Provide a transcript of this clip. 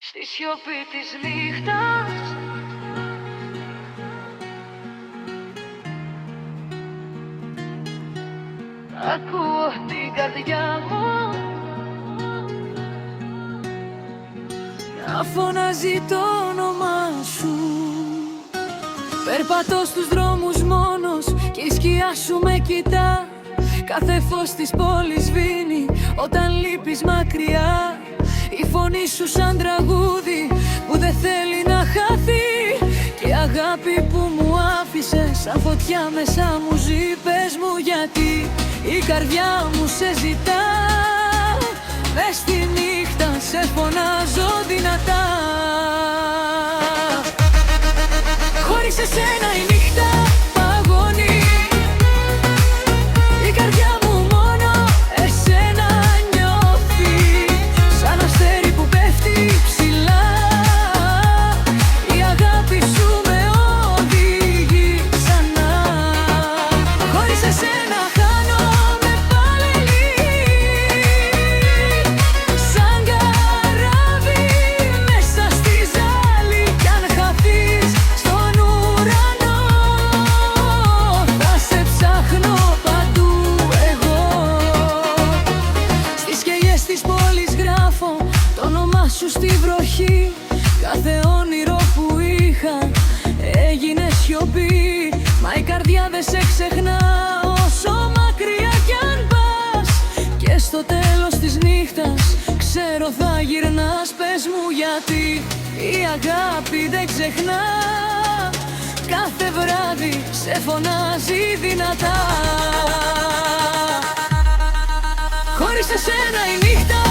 Στη σιωπή της νύχτας ακούω την καρδιά μου να φωνάζει το όνομά σου. Περπατώ στους δρόμους μόνος και η σκιά σου με κοιτά. Κάθε φως της πόλης σβήνει όταν λείπεις μακριά. Η φωνή σου σαν τραγούδι που δεν θέλει να χαθεί. Και η αγάπη που μου άφησες σαν φωτιά μέσα μου ζει. Πες μου γιατί η καρδιά μου σε ζητά. Μες στη νύχτα σε φωνάζω δυνατά. Χωρίς εσένα η νύχτα παγώνει. Η καρδιά μου μόνο εσένα νιώθει. Σαν αστέρι που πέφτει ψηλά. Η αγάπη σου με οδηγεί ξανά. Χωρίς εσένα χάνομαι πάλι. Σαν καράβι μέσα στη ζάλη. Κι αν χαθείς στον ουρανό θα σε ψάχνω παντού εγώ. Στις σκιές της πόλης γράφω το όνομά σου στη βροχή. Κάθε όνειρο που είχα έγινε σιωπή. Μα η καρδιά δεν σε ξεχνά όσο μακριά κι αν πας. Και στο τέλος της νύχτας ξέρω θα γυρνάς. Πες μου γιατί η αγάπη δεν ξεχνά. Κάθε βράδυ σε φωνάζει δυνατά. Χωρίς εσένα η νύχτα